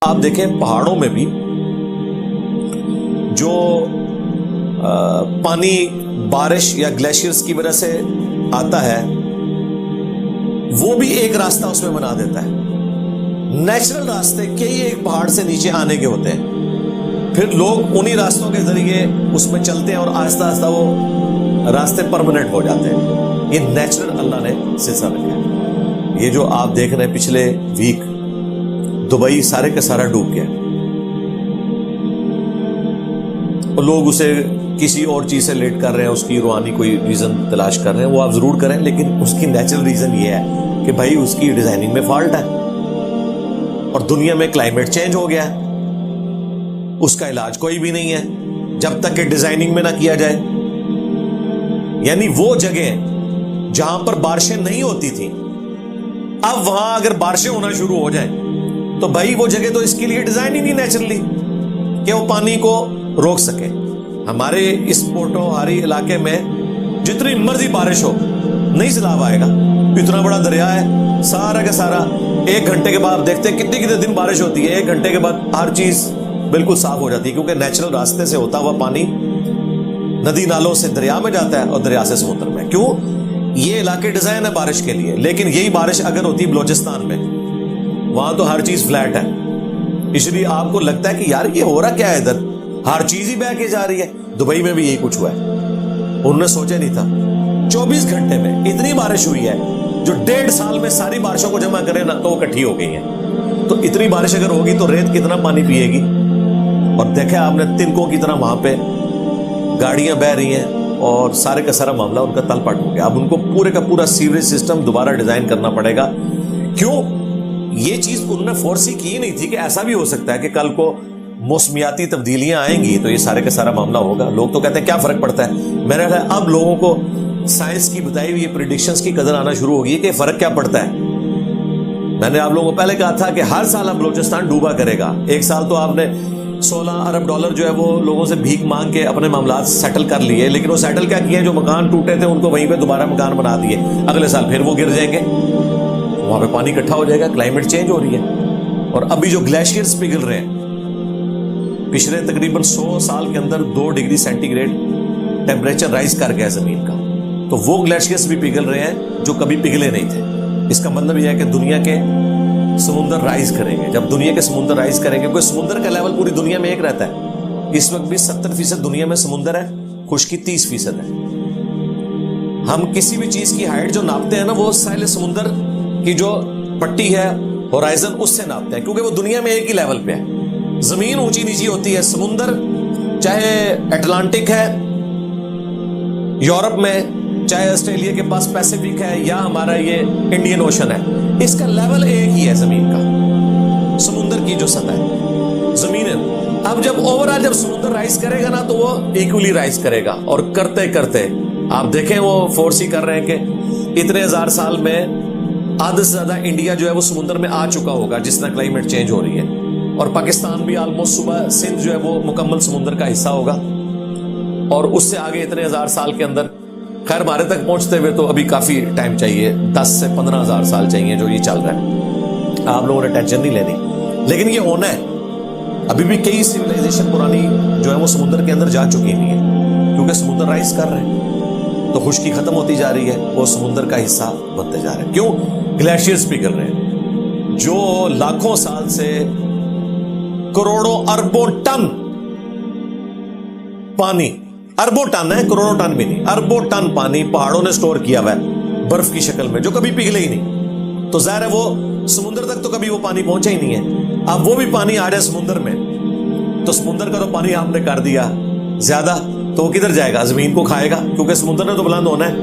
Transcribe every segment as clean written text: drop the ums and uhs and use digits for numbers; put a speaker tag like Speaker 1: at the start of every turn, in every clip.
Speaker 1: آپ دیکھیں پہاڑوں میں بھی جو پانی بارش یا گلیشیئرز کی وجہ سے آتا ہے وہ بھی ایک راستہ اس میں بنا دیتا ہے. نیچرل راستے کئی ایک پہاڑ سے نیچے آنے کے ہوتے ہیں, پھر لوگ انہی راستوں کے ذریعے اس میں چلتے ہیں اور آہستہ آہستہ وہ راستے پرماننٹ ہو جاتے ہیں. یہ نیچرل اللہ نے سلسلہ رکھا ہے. یہ جو آپ دیکھ رہے ہیں پچھلے ویک دبئی سارے کا سارا ڈوب گیا, لوگ اسے کسی اور چیز سے لیٹ کر رہے ہیں, اس کی روحانی کوئی ریزن تلاش کر رہے ہیں, وہ آپ ضرور کریں, لیکن اس کی نیچرل ریزن یہ ہے کہ بھائی اس کی ڈیزائننگ میں فالٹ ہے اور دنیا میں کلائمیٹ چینج ہو گیا ہے. اس کا علاج کوئی بھی نہیں ہے جب تک کہ ڈیزائننگ میں نہ کیا جائے. یعنی وہ جگہ جہاں پر بارشیں نہیں ہوتی تھیں اب وہاں اگر بارشیں ہونا شروع ہو جائیں تو بھائی وہ جگہ تو اس کے لیے ڈیزائن ہی نہیں نیچرلی کہ وہ پانی کو روک سکے. ہمارے اس پوٹوہاری علاقے میں جتنی مرضی بارش ہو نہیں سیلاب آئے گا. اتنا بڑا دریا ہے, سارا کا سارا 1 گھنٹے کے بعد دیکھتے ہیں کتنے دن بارش ہوتی ہے, 1 گھنٹے کے بعد ہر چیز بالکل صاف ہو جاتی ہے, کیونکہ نیچرل راستے سے ہوتا ہوا پانی ندی نالوں سے دریا میں جاتا ہے اور دریا سے سمندر میں. کیوں؟ یہ علاقے ڈیزائن ہے بارش کے لیے, لیکن یہی بارش اگر ہوتی بلوچستان میں, وہاں تو ہر چیز فلیٹ ہے, اس لیے آپ کو لگتا ہے کہ یار یہ ہو رہا کیا ہے, ادھر ہر چیز ہی بہ کے جا رہی ہے. دبئی میں بھی یہی کچھ ہوا ہے, انہوں نے سوچا نہیں تھا 24 گھنٹے میں اتنی بارش ہوئی ہے جو 1.5 سال میں ساری بارشوں کو جمع کرے نا تو وہ اکٹھی ہو گئی ہیں. تو اتنی بارش اگر ہوگی تو ریت کتنا پانی پیے گی. اور دیکھیں آپ نے تنکوں کی طرح وہاں پہ گاڑیاں بہ رہی ہیں اور سارے کا سارا معاملہ ان کا تل پٹ ہو گیا. اب ان کو پورے کا پورا سیوریج سسٹم دوبارہ ڈیزائن کرنا پڑے گا. کیوں؟ یہ چیز انہوں نے فورسی کی نہیں تھی کہ ایسا بھی ہو سکتا ہے کہ کل کو موسمیاتی تبدیلیاں آئیں گی تو یہ سارے کا سارا معاملہ ہوگا. لوگ تو کہتے ہیں کیا فرق پڑتا ہے, میرا خیال ہے اب لوگوں کو سائنس کی بتائی ہوئی پریڈکشنز کی قدر آنا شروع ہوگی کہ فرق کیا پڑتا ہے. میں نے آپ لوگوں کو پہلے کہا تھا کہ ہر سال اب بلوچستان ڈوبا کرے گا. ایک سال تو آپ نے $16 ارب جو ہے وہ لوگوں سے بھیک مانگ کے اپنے معاملات سیٹل کر لیے, لیکن وہ سیٹل کیا کیے, جو مکان ٹوٹے تھے ان کو وہیں پہ دوبارہ مکان بنا دیے. اگلے سال پھر وہ گر جائیں گے, وہاں پہ پانی اکٹھا ہو جائے گا. کلائمیٹ چینج ہو رہی ہے. اور ابھی جو گلیشیئرز پگھل رہے ہیں, پچھلے تقریباً 100 سال کے اندر 2 degree centigrade temperature rise کر گیا زمین کا, تو وہ گلیشیئرز بھی پگھل رہے ہیں جو کبھی پگھلے نہیں تھے. اس کا مطلب یہ ہے کہ دنیا کے سمندر رائز کریں گے. جب دنیا کے سمندر رائز کریں گے, کوئی سمندر کا لیول پوری دنیا میں ایک رہتا ہے. اس وقت بھی 70% دنیا میں سمندر ہے, خشکی 30% ہے. ہم کسی بھی چیز کی ہائٹ جو ناپتے ہیں نا, وہ ساحل سمندر کی جو پٹی ہے ہورائزن اس سے ناپتے ہیں, کیونکہ وہ دنیا میں ایک ہی لیول پہ ہے. زمین اونچی نیچی ہوتی ہے, سمندر چاہے اٹلانٹک ہے یورپ میں, چاہے آسٹریلیا کے پاس پیسیفک ہے, یا ہمارا یہ انڈین اوشن ہے, اس کا لیول ایک ہی ہے زمین کا. سمندر کی جو سطح ہے زمین ہے. اب جب اوورآل جب سمندر رائز کرے گا نا تو وہ ایکولی رائز کرے گا, اور کرتے کرتے آپ دیکھیں وہ فورس ہی کر رہے ہیں کہ اتنے 1000 سال میں آدھے سے زیادہ انڈیا جو ہے وہ سمندر میں آ چکا ہوگا جس طرح کلائمیٹ چینج ہو رہی ہے, اور پاکستان بھی آلموسٹ صبح سندھ جو ہے وہ مکمل سمندر کا حصہ ہوگا. اور اس سے آگے اتنے 1000 سال کے اندر, خیر ہمارے تک پہنچتے ہوئے تو ابھی کافی ٹائم چاہیے, 10 سے 15,000 سال چاہیے جو یہ چل رہا ہے. آپ لوگوں نے ٹینشن نہیں لینی, لیکن یہ ہونا ہے. ابھی بھی کئی سویلائزیشن پرانی جو ہے وہ سمندر کے اندر جا چکی ہوئی ہے, کیونکہ سمندر رائز کر رہے ہیں تو خشکی ختم ہوتی جا رہی ہے, وہ سمندر کا حصہ بنتے جا رہے ہیں. کیوں؟ گلیشیئرز پگھل رہے ہیں جو لاکھوں سال سے کروڑوں اربوں ٹن پانی, اربوں ٹن ہے, کروڑوں ٹن بھی نہیں, اربوں ٹن پانی پہاڑوں نے سٹور کیا ہوا ہے برف کی شکل میں, جو کبھی پگھلے ہی نہیں. تو ظاہر ہے وہ سمندر تک تو کبھی وہ پانی پہنچا ہی نہیں ہے. اب وہ بھی پانی آ جائے سمندر میں تو سمندر کا تو پانی آپ نے کر دیا زیادہ, تو وہ کدھر جائے گا؟ زمین کو کھائے گا, کیونکہ سمندر نے تو بلند ہونا ہے.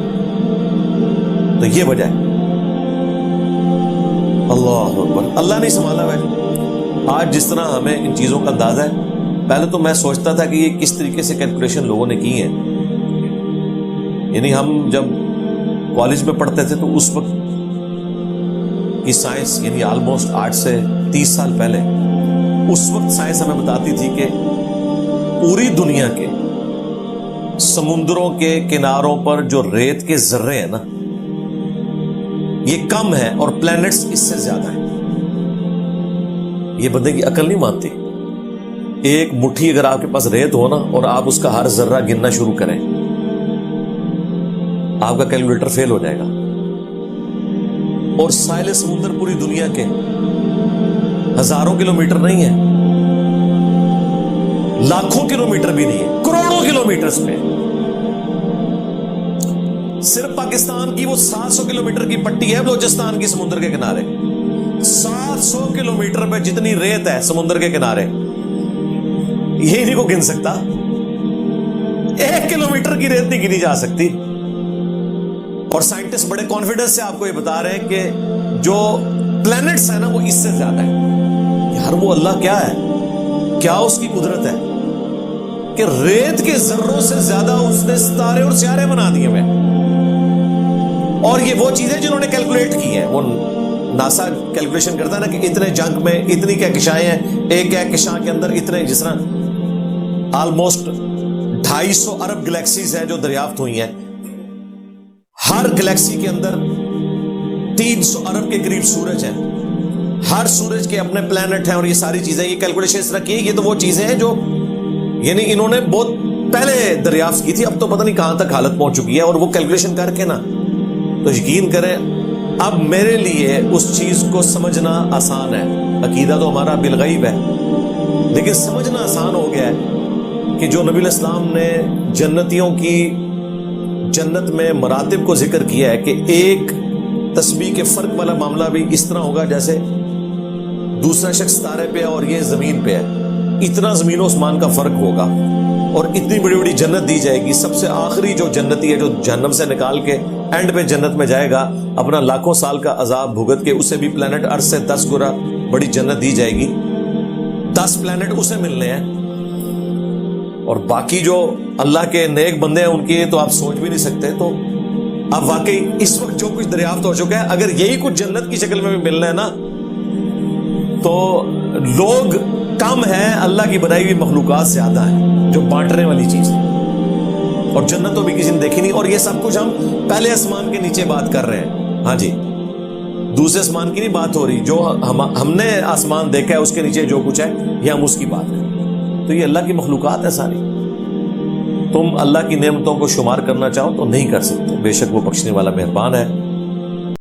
Speaker 1: تو یہ وجہ ہے. اللہ اکبر, اللہ نہیں سنبھالا ہے. آج جس طرح ہمیں ان چیزوں کا اندازہ ہے, پہلے تو میں سوچتا تھا کہ یہ کس طریقے سے کیلکولیشن لوگوں نے کی ہے. یعنی ہم جب کالج میں پڑھتے تھے تو اس وقت کی سائنس, یعنی آلموسٹ 8 سے 30 سال پہلے, اس وقت سائنس ہمیں بتاتی تھی کہ پوری دنیا کے سمندروں کے کناروں پر جو ریت کے ذرے ہیں نا, یہ کم ہے اور پلینٹس اس سے زیادہ ہیں. یہ بندے کی عقل نہیں مانتی. ایک مٹھی اگر آپ کے پاس ریت ہو نا اور آپ اس کا ہر ذرہ گننا شروع کریں, آپ کا کیلکولیٹر فیل ہو جائے گا. اور ساحل سمندر پوری دنیا کے ہزاروں کلومیٹر نہیں ہے, لاکھوں کلومیٹر بھی نہیں ہے, کروڑوں کلومیٹرز پہ. صرف پاکستان کی وہ 700 کلومیٹر کی پٹی ہے بلوچستان کی سمندر کے کنارے. 700 کلومیٹر پہ جتنی ریت ہے سمندر کے کنارے, یہ نہیں کو گن سکتا. 1 کلومیٹر کی ریت نہیں گنی جا سکتی. اور سائنٹسٹ بڑے کانفیڈنس سے آپ کو یہ بتا رہے ہیں کہ جو پلینٹس ہیں نا وہ اس سے زیادہ ہے. یار وہ اللہ کیا ہے, کیا اس کی قدرت ہے کہ ریت کے ذروں سے زیادہ اس نے ستارے اور سیارے بنا دیے ہوئے. اور یہ وہ چیزیں جنہوں نے کیلکولیٹ کی ہیں. وہ ناسا کیلکولیشن کرتا ہے نا کہ اتنے جنگ میں اتنی کہکشائیں ہیں, ایک کہکشاں کے اندر اتنے, جس طرح آلموسٹ 250 ارب گلیکسیز ہیں جو دریافت ہوئی ہیں. ہر گلیکسی کے اندر 300 ارب کے قریب سورج ہیں. ہر سورج کے اپنے پلانٹ ہیں اور یہ ساری چیزیں, یہ کیلکولیشن اس طرح کی. یہ تو وہ چیزیں ہیں جو یعنی انہوں نے بہت پہلے دریافت کی تھی, اب تو پتہ نہیں کہاں تک حالت پہنچ چکی ہے. اور وہ کیلکولیشن کر کے نا, تو یقین کریں اب میرے لیے اس چیز کو سمجھنا آسان ہے. عقیدہ تو ہمارا بالغیب ہے, لیکن سمجھنا آسان ہو گیا ہے کہ جو نبی علیہ السلام نے جنتیوں کی جنت میں مراتب کو ذکر کیا ہے کہ ایک تسبیح کے فرق والا معاملہ بھی اس طرح ہوگا جیسے دوسرا شخص ستارے پہ ہے اور یہ زمین پہ ہے. اتنا زمین و آسمان کا فرق ہوگا اور اتنی بڑی بڑی جنت دی جائے گی. سب سے آخری جو جنتی ہے جو جہنم سے نکال کے اینڈ پہ جنت میں جائے گا, اپنا لاکھوں سال کا عذاب بھگت کے, اسے بھی پلانٹ ارتھ سے 10 گنا بڑی جنت دی جائے گی. 10 پلانٹ اسے ملنے ہیں. اور باقی جو اللہ کے نیک بندے ہیں ان کے تو آپ سوچ بھی نہیں سکتے. تو اب واقعی اس وقت جو کچھ دریافت ہو چکا ہے, اگر یہی کچھ جنت کی شکل میں بھی ملنا ہے نا, تو لوگ کم ہیں, اللہ کی بنائی ہوئی مخلوقات زیادہ ہیں جو بانٹنے والی چیز ہے. اور جنت تو بھی کسی نے دیکھی نہیں. اور یہ سب کچھ ہم پہلے آسمان کے نیچے بات کر رہے ہیں. ہاں جی, دوسرے آسمان کی نہیں بات ہو رہی. جو ہم نے آسمان دیکھا ہے اس کے نیچے جو کچھ ہے یہ ہم اس کی بات کریں. تو یہ اللہ کی مخلوقات ہے ساری. تم اللہ کی نعمتوں کو شمار کرنا چاہو تو نہیں کر سکتے. بے شک وہ بخشنے والا مہربان ہے.